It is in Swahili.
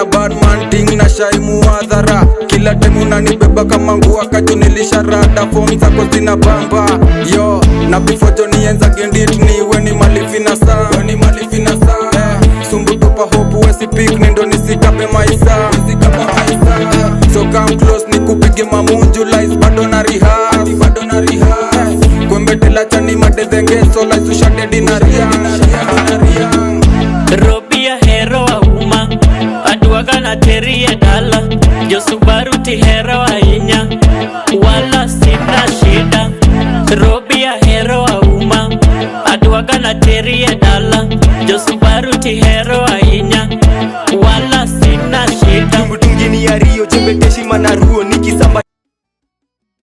na badman ting na shaimu adhara. Kila temu unanibeba kama nguo kaju nilisharada. Form zako zina bamba yo. Na before Johnny enza gendit niwe ni malifina saa. Sumbu tupa hope wesi pick nindo nisikape maisa. So come close nikupige mamunju lies bado na rehearse. Kwembe tela chani madedenge so lies ushate dinaria. Robia hero wa uma aduaga na terie dala. Jo Subaru ti hero ainya wala sina shida. Robia hero wa uma aduaga na terie dala. Jo Subaru ti hero